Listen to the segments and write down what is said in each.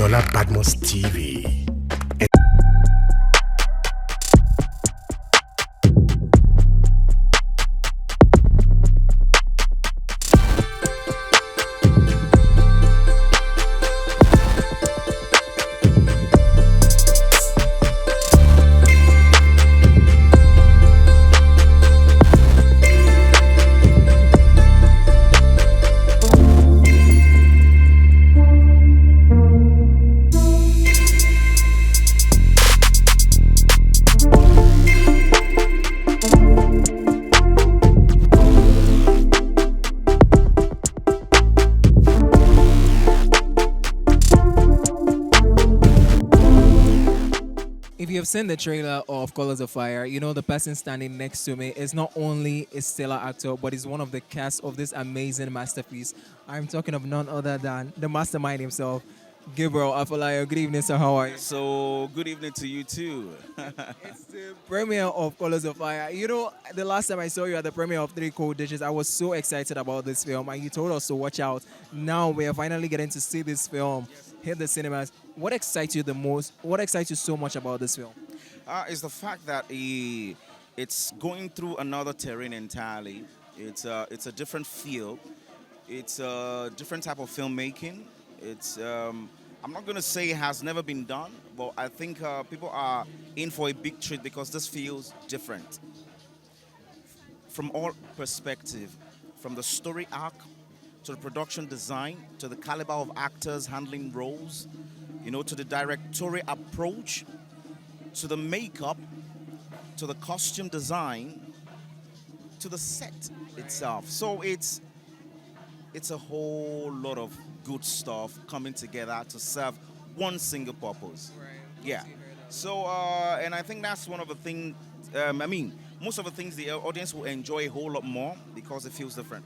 Eniola Badmus TV. If you have seen the trailer of Colors of Fire, you know the person standing next to me is not only a stellar actor, but is one of the cast of this amazing masterpiece. I'm talking of none other than the mastermind himself, Gabriel Afolaya. Good evening, sir. How are you? So, good evening to you too. It's the premiere of Colors of Fire. You know, the last time I saw you at the premiere of Three Cold Dishes, I was so excited about this film, and you told us to watch out. Now we are finally getting to see this film hit the cinemas. What excites you the most? What excites you so much about this film? Is the fact that it's going through another terrain entirely. It's a different feel. It's a different type of filmmaking. I'm not going to say it has never been done, but I think people are in for a big treat because this feels different from all perspective, from the story arc to the production design to the caliber of actors handling roles, to the directorial approach, to the makeup, to the costume design, to the set itself. So it's a whole lot of good stuff coming together to serve one single purpose. Right. Yeah. So and I think that's one of the things. Most of the things the audience will enjoy a whole lot more because it feels different.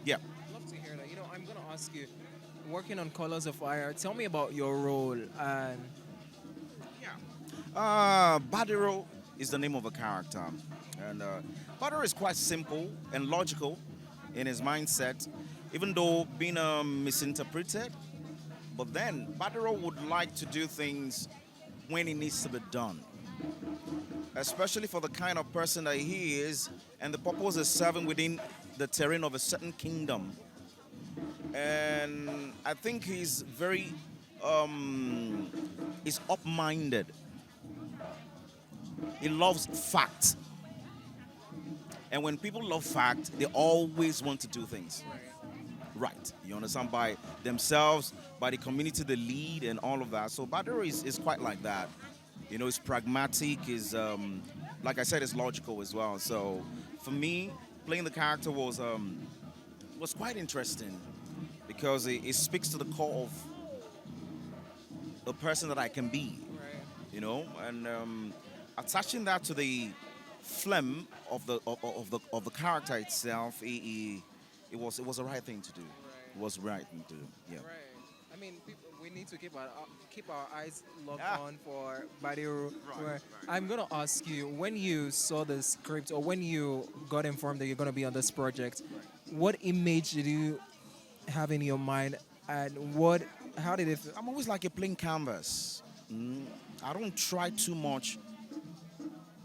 Yeah. Love to hear that. I'm gonna ask you, working on Colors of Fire. Tell me about your role and Badiro is the name of a character. And Badiro is quite simple and logical in his mindset, even though being misinterpreted. But then Badiro would like to do things when it needs to be done, especially for the kind of person that he is, and the purpose is serving within the terrain of a certain kingdom. And I think he's very he's up-minded. He loves fact. And when people love fact, they always want to do things right. You understand? By themselves, by the community they lead, and all of that. So Badr is quite like that. It's pragmatic, like I said, it's logical as well. So for me, playing the character was quite interesting because it speaks to the core of the person that I can be. And attaching that to the phlegm of the character itself, it was the right thing to do. It was the right thing to do. Yeah. right. I mean, we need to keep our eyes locked on for Badiru. Right. I'm gonna ask you, when you saw the script or when you got informed that you're gonna be on this project, what image did you have in your mind, and how did it? I'm always like a plain canvas. I don't try too much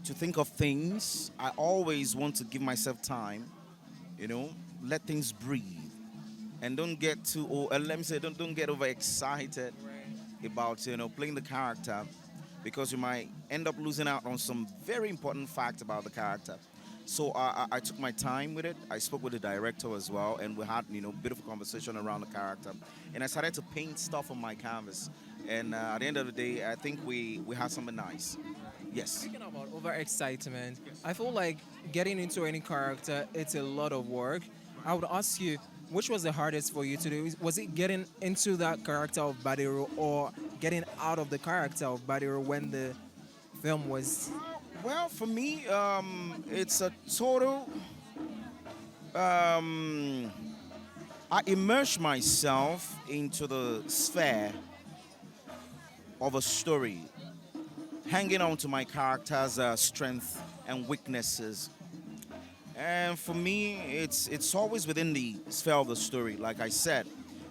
to think of things. I always want to give myself time, let things breathe, and don't get too. Let me say, don't get overexcited about playing the character, because you might end up losing out on some very important facts about the character. So I took my time with it. I spoke with the director as well, and we had a bit of a conversation around the character, and I started to paint stuff on my canvas. And at the end of the day, I think we had something nice. Yes. Speaking about overexcitement, I feel like getting into any character, it's a lot of work. I would ask you, which was the hardest for you to do? Was it getting into that character of Badiru, or getting out of the character of Badiru when the film was? Well, for me, it's a total. I immerse myself into the sphere of a story, hanging on to my character's strengths and weaknesses. And for me, it's always within the sphere of the story. Like I said,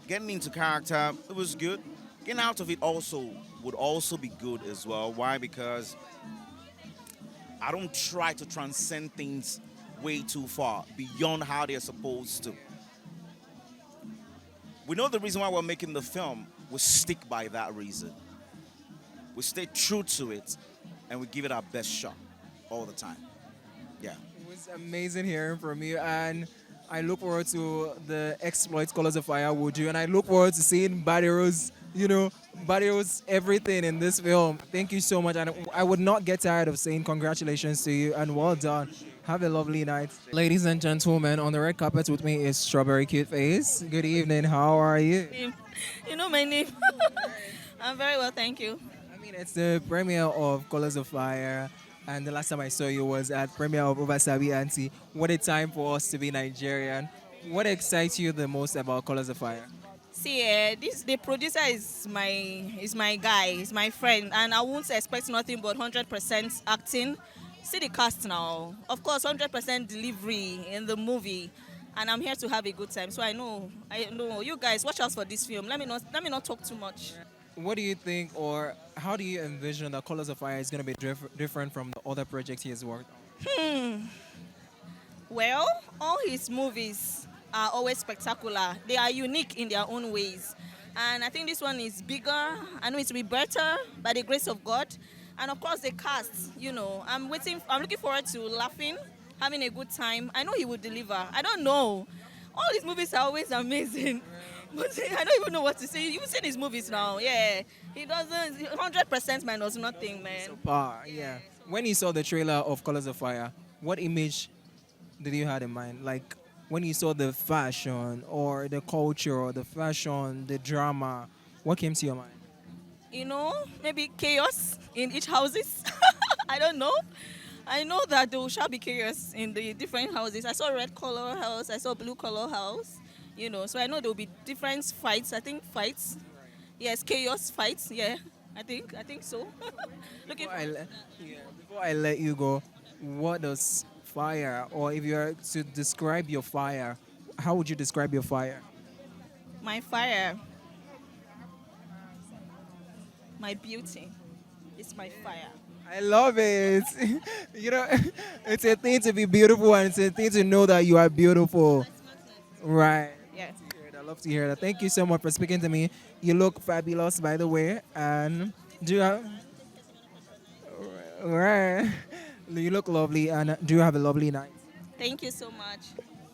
getting into character, it was good. getting out of it also would also be good as well. Why? Because I don't try to transcend things way too far beyond how they're supposed to. We know the reason why we're making the film. We stick by that reason. We stay true to it, and we give it our best shot all the time. Yeah. It was amazing hearing from you, and I look forward to the exploits Colors of Fire will do, and I look forward to seeing Badiro's, Badiro's everything in this film. Thank you so much, and I would not get tired of saying congratulations to you, and well done. Have a lovely night. Ladies and gentlemen, on the red carpet with me is Strawberry Cute Face. Good evening, how are you? You know my name. I'm very well, thank you. I mean, it's the premiere of Colors of Fire, and the last time I saw you was at premiere of Obasabi Auntie. What a time for us to be Nigerian. What excites you the most about Colors of Fire? See, the producer is my guy, is my friend, and I won't expect nothing but 100% acting. See the cast now. Of course, 100% delivery in the movie, and I'm here to have a good time. So I know. You guys, watch out for this film. Let me not talk too much. What do you think, or how do you envision that Colors of Fire is going to be different from the other projects he has worked on? Well, all his movies are always spectacular. They are unique in their own ways. And I think this one is bigger. I know it will be better by the grace of God. And of course, the cast, I'm looking forward to laughing, having a good time. I know he will deliver. I don't know. All these movies are always amazing. But I don't even know what to say. You've seen his movies now. Yeah. He doesn't, 100% minus nothing, man. Yeah. When you saw the trailer of Colors of Fire, what image did you have in mind? Like, when you saw the fashion or the culture or the fashion, the drama, what came to your mind? Maybe chaos in each houses. I don't know. I know that there shall be chaos in the different houses. I saw red color house. I saw blue color house. So I know there will be different fights. I think fights. Yes, chaos fights. Yeah, I think so. Before I let you go, what does fire, or if you are to describe your fire, how would you describe your fire? My fire. My beauty is my fire. I love it. It's a thing to be beautiful, and it's a thing to know that you are beautiful. Right. Yeah. I love to hear that. Thank you so much for speaking to me. You look fabulous, by the way. And do you have... Right. You look lovely, and do you have a lovely night? Thank you so much.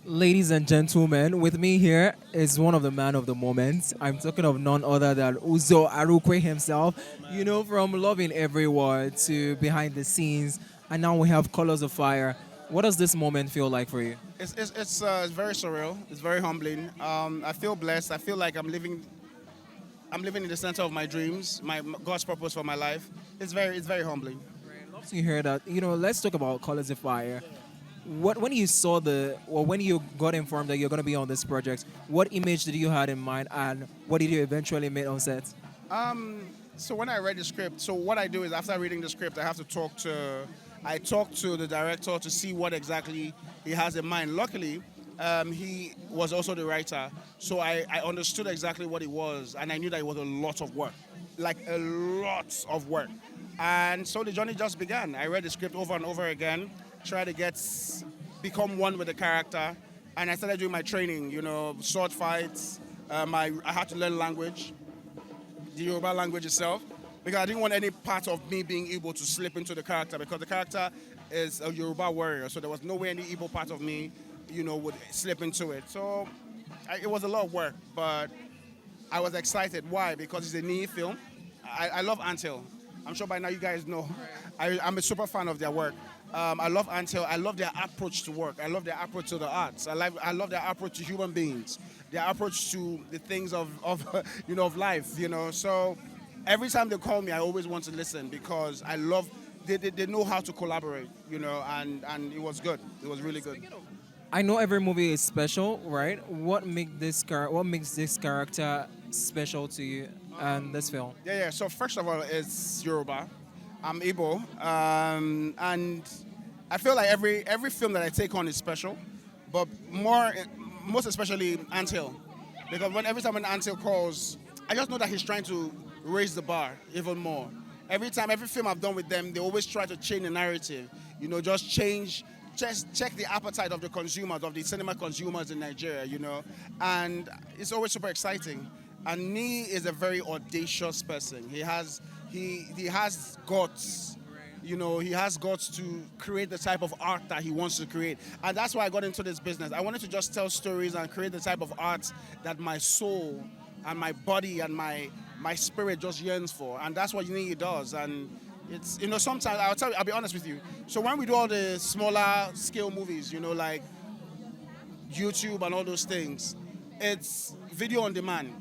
Ladies and gentlemen, with me here is one of the man of the moment. I'm talking of none other than Uzor Arukwe himself. From loving everyone to behind the scenes, and now we have Colors of Fire. What does this moment feel like for you? It's very surreal. It's very humbling. I feel blessed. I feel like I'm living in the center of my dreams, my God's purpose for my life. It's very humbling. I'd love to hear that. Let's talk about Colors of Fire. When you saw when you got informed that you're going to be on this project, what image did you have in mind, and what did you eventually make on set? So when I read the script, so what I do is after reading the script, I talk to the director to see what exactly he has in mind. Luckily, he was also the writer, so I understood exactly what it was, and I knew that it was a lot of work, like a lot of work. And so the journey just began. I read the script over and over again, try to become one with the character, and I started doing my training, sword fights. I had to learn language, the Yoruba language itself, because I didn't want any part of me being able to slip into the character, because the character is a Yoruba warrior, so there was no way any evil part of me, would slip into it. So it was a lot of work, but I was excited. Why? Because it's a new film. I love Anthill. I'm sure by now you guys know. I'm a super fan of their work. I love Anthill. I love their approach to work. I love their approach to the arts. I love their approach to human beings. Their approach to the things of life. So every time they call me, I always want to listen, because I love. They know how to collaborate. And it was good. It was really good. I know every movie is special, right? What makes this character special to you and this film? Yeah. So first of all, it's Yoruba. I'm Igbo, and I feel like every film that I take on is special, but most especially Anthill, because every time an Anthill calls, I just know that he's trying to raise the bar even more. Every time, every film I've done with them, they always try to change the narrative. Just check the appetite of the consumers, of the cinema consumers in Nigeria, and it's always super exciting. And Nee is a very audacious person. He has guts. He has guts to create the type of art that he wants to create. And that's why I got into this business. I wanted to just tell stories and create the type of art that my soul and my body and my spirit just yearns for. And that's what he does. And it's, sometimes I'll be honest with you. So when we do all the smaller scale movies, like YouTube and all those things, it's video on demand,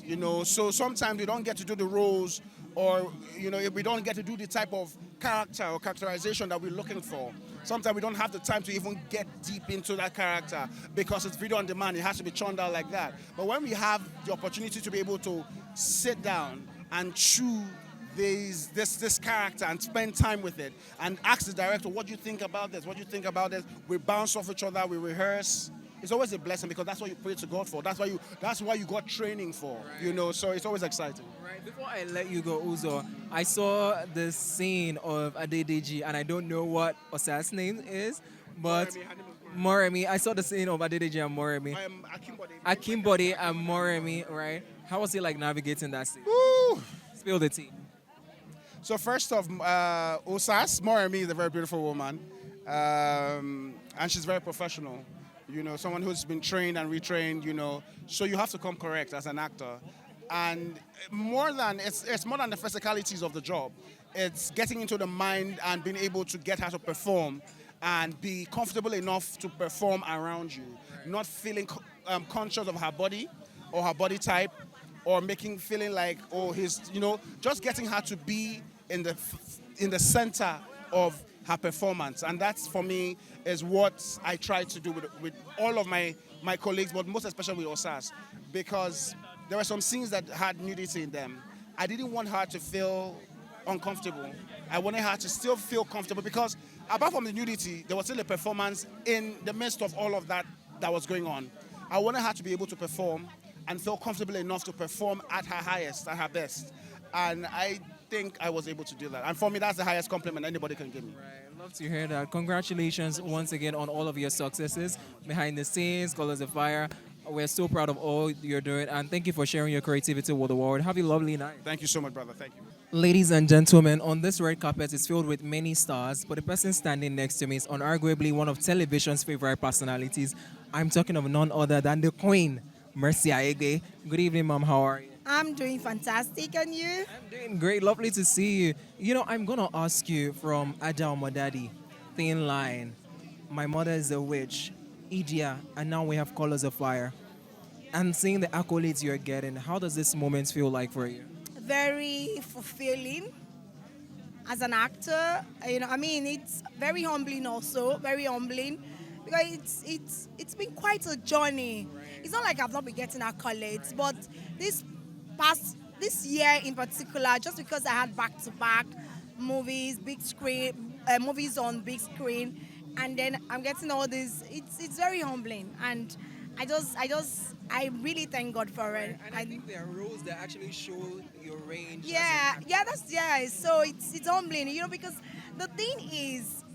So sometimes we don't get to do the roles, or if we don't get to do the type of character or characterization that we're looking for. Sometimes we don't have the time to even get deep into that character because it's video on demand. It has to be churned out like that. But when we have the opportunity to be able to sit down and chew this character and spend time with it and ask the director, what do you think about this? What do you think about this? We bounce off each other, we rehearse. It's always a blessing because that's what you pray to God for. That's why you got training for, so it's always exciting. Right. Before I let you go, Uzor, I saw the scene of Adedeji, and I don't know what Osa's name is, but Moremi. I saw the scene of Adedeji and Moremi. I am Akimbode. Akimbode and Moremi, right? How was it like navigating that scene? Woo! Spill the tea. So first off, Osas, Moremi is a very beautiful woman, and she's very professional. Someone who's been trained and retrained, so you have to come correct as an actor. And it's more than the physicalities of the job. It's getting into the mind and being able to get her to perform and be comfortable enough to perform around you, not feeling conscious of her body or her body type, or feeling like, just getting her to be in the center of her performance. And that's, for me, is what I try to do with all of my colleagues, but most especially with Osas, because there were some scenes that had nudity in them. I didn't want her to feel uncomfortable. I wanted her to still feel comfortable because apart from the nudity, there was still a performance in the midst of all of that was going on. I wanted her to be able to perform and feel comfortable enough to perform at her highest, at her best. And I think I was able to do that. And for me, that's the highest compliment anybody can give me. Right. I'd love to hear that. Congratulations once again on all of your successes behind the scenes, Colors of Fire. We're so proud of all you're doing, and thank you for sharing your creativity with the world. Have a lovely night. Thank you so much, brother. Thank you. Ladies and gentlemen, on this red carpet is filled with many stars, but the person standing next to me is unarguably one of television's favorite personalities. I'm talking of none other than the Queen, Mercy Aigbe. Good evening, Mom. How are you? I'm doing fantastic, and you? I'm doing great. Lovely to see you. I'm going to ask you from Ada Omadadi, Thin Line, My Mother is a Witch, Idia, and now we have Colors of Fire. And seeing the accolades you're getting, how does this moment feel like for you? Very fulfilling as an actor. It's very humbling also, very humbling, because it's been quite a journey. It's not like I've not been getting accolades, but this year in particular, just because I had back-to-back movies, big screen, movies on big screen, and then I'm getting all this. It's very humbling, and I really thank God for it. And I think there are roles that actually show your range. So it's humbling, because the thing is,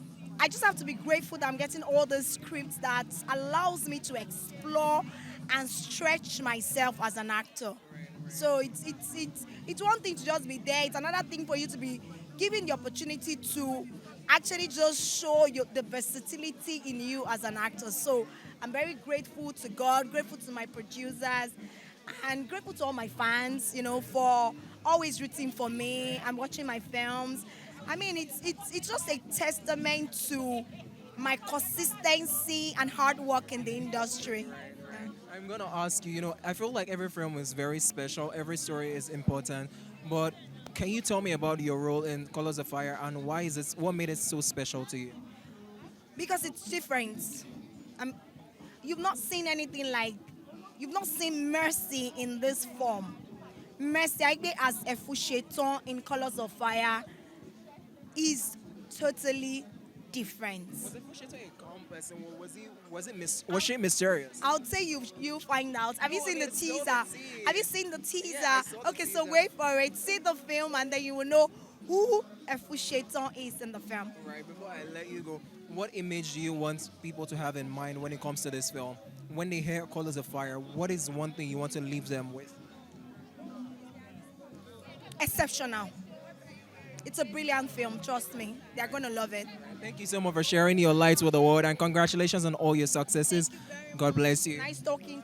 I just have to be grateful that I'm getting all the scripts that allows me to explore and stretch myself as an actor. So it's one thing to just be there. It's another thing for you to be given the opportunity to actually just show the versatility in you as an actor. So I'm very grateful to God, grateful to my producers, and grateful to all my fans, for always rooting for me and watching my films. It's just a testament to my consistency and hard work in the industry. I'm going to ask you, I feel like every film is very special, every story is important, but can you tell me about your role in Colors of Fire and what made it so special to you? Because it's different. You've not seen Mercy in this form. Mercy Aigbe as Efusheton in Colors of Fire is totally different. Was Fushito a calm person? Or was she mysterious? I would say you find out. Have you Oh, seen the let's know teaser? the tea. Have you seen the teaser? Yeah, I saw the Okay, so teaser. wait for it. See the film, and then you will know who Efusheton is in the film. Right, before I let you go, what image do you want people to have in mind when it comes to this film? When they hear Colors of Fire, what is one thing you want to leave them with? Exceptional. It's a brilliant film. Trust me, they're gonna love it. Thank you so much for sharing your lights with the world and congratulations on all your successes. God bless you. Nice talking.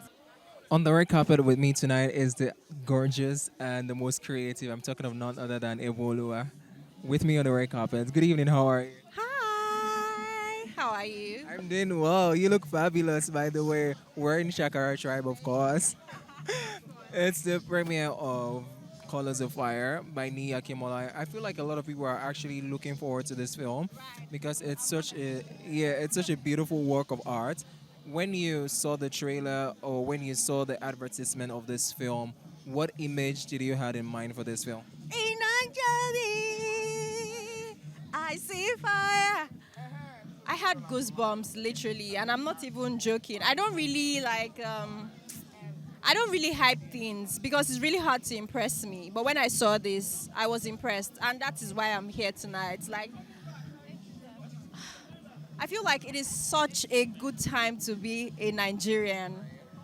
On the red carpet with me tonight is the gorgeous and the most creative. I'm talking of none other than Evolua. With me on the red carpet. Good evening, how are you? Hi, how are you? I'm doing well. You look fabulous, by the way. We're in Shakara Tribe, of course. It's the premiere of Colors of Fire by Nia Kimola. I feel like a lot of people are actually looking forward to this film because it's such a beautiful work of art. When you saw the trailer or when you saw the advertisement of this film, what image did you have in mind for this film? I see fire. I had goosebumps literally, and I'm not even joking. I don't really hype things because it's really hard to impress me. But when I saw this, I was impressed, and that is why I'm here tonight. Like, I feel like it is such a good time to be a Nigerian,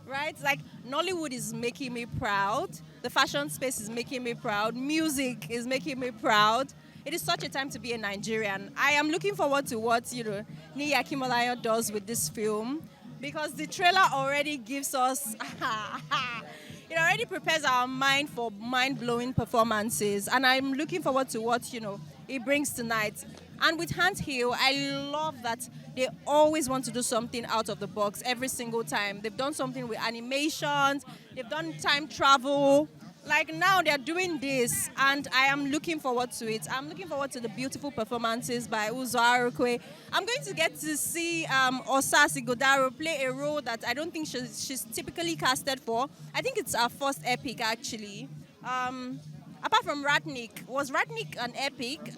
right? Like, Nollywood is making me proud. The fashion space is making me proud. Music is making me proud. It is such a time to be a Nigerian. I am looking forward to what, Nia Kimolayo does with this film because the trailer already gives us, it already prepares our mind for mind-blowing performances. And I'm looking forward to what, it brings tonight. And with Hand Hill, I love that they always want to do something out of the box every single time. They've done something with animations, they've done time travel. Like now they're doing this, and I am looking forward to it. I'm looking forward to the beautiful performances by Uzor, Arukwe. I'm going to get to see Osasi Godaro play a role that I don't think she's typically casted for. I think it's our first epic, actually. Apart from Ratnik. Was Ratnik an epic?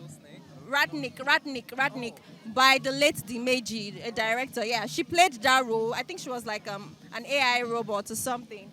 Ratnik, by the late Dimeji, a director. Yeah, she played that role. I think she was like an AI robot or something.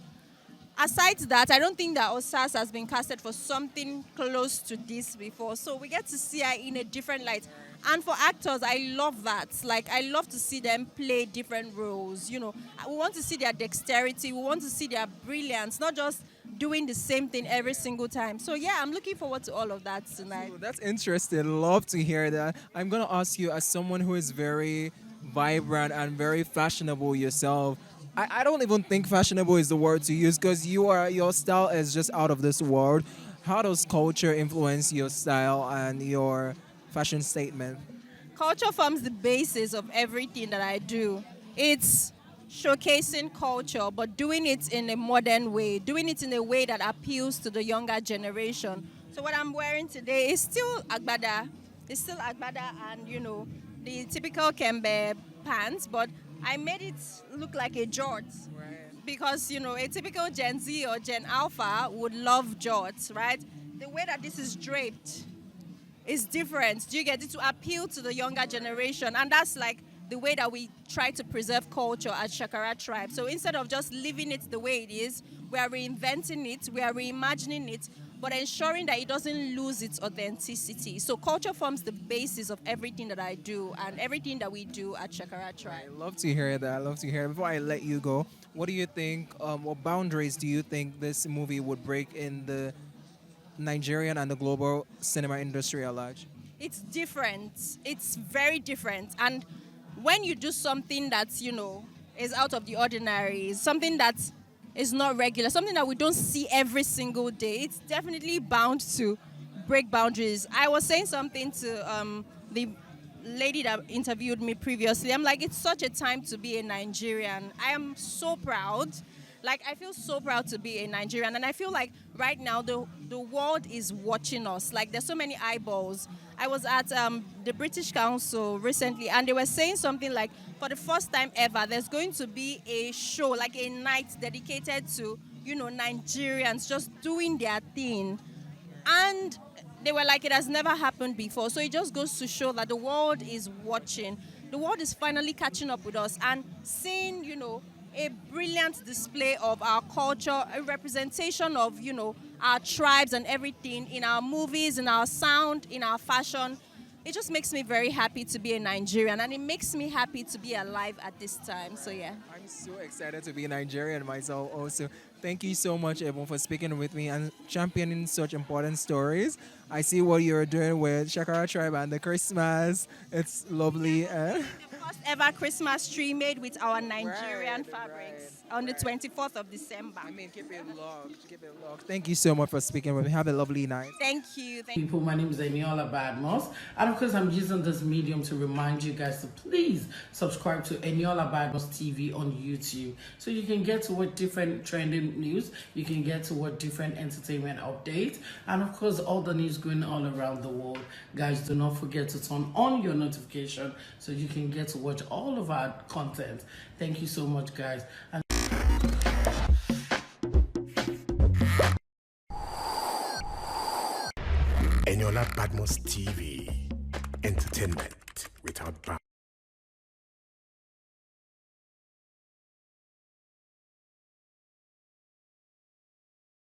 Aside that, I don't think that Osas has been casted for something close to this before. So we get to see her in a different light. And for actors, I love that. Like, I love to see them play different roles. We want to see their dexterity. We want to see their brilliance, not just doing the same thing every single time. So yeah, I'm looking forward to all of that tonight. Oh, that's interesting. Love to hear that. I'm going to ask you, as someone who is very vibrant and very fashionable yourself, I don't even think fashionable is the word to use because your style is just out of this world. How does culture influence your style and your fashion statement? Culture forms the basis of everything that I do. It's showcasing culture, but doing it in a modern way, doing it in a way that appeals to the younger generation. So what I'm wearing today is still agbada. It's still agbada and, the typical Kembe pants, but I made it look like a jorts. Right. Because, a typical Gen Z or Gen Alpha would love jorts, right? The way that this is draped is different. Do you get it? To appeal to the younger generation. And that's like the way that we try to preserve culture at Shakara Tribe. So instead of just leaving it the way it is, we are reinventing it, we are reimagining it, but ensuring that it doesn't lose its authenticity. So culture forms the basis of everything that I do and everything that we do at Shakara Tribe. I love to hear that. I love to hear it. Before I let you go, what do you think, what boundaries do you think this movie would break in the Nigerian and the global cinema industry at large? It's different. It's very different. And when you do something that's, is out of the ordinary, something that is not regular, something that we don't see every single day, it's definitely bound to break boundaries. I was saying something to the lady that interviewed me previously. I'm like, it's such a time to be a Nigerian. I am so proud. Like, I feel so proud to be a Nigerian. And I feel like right now the world is watching us. Like, there's so many eyeballs. I was at the British Council recently, and they were saying something like, for the first time ever, there's going to be a show, like a night dedicated to, Nigerians just doing their thing. And they were like, it has never happened before. So it just goes to show that the world is watching. The world is finally catching up with us and seeing, a brilliant display of our culture, a representation of, our tribes and everything in our movies, in our sound, in our fashion. It just makes me very happy to be a Nigerian, and it makes me happy to be alive at this time. So yeah. I'm so excited to be a Nigerian myself also. Thank you so much, everyone, for speaking with me and championing such important stories. I see what you're doing with Shakara Tribe and the Christmas. It's lovely. The first ever Christmas tree made with our Nigerian fabrics on the 24th of December. I mean, keep it locked. Keep it locked. Thank you so much for speaking with me. Have a lovely night. Thank you. People, my name is Eniola Badmus, and of course I'm using this medium to remind you guys to please subscribe to Eniola Badmus TV on YouTube, so you can get to what different trending news, you can get to what different entertainment updates, and of course all the news going all around the world. Guys, do not forget to turn on your notification so you can get to watch all of our content. Thank you so much, guys. And Eniola Badmus TV. Entertainment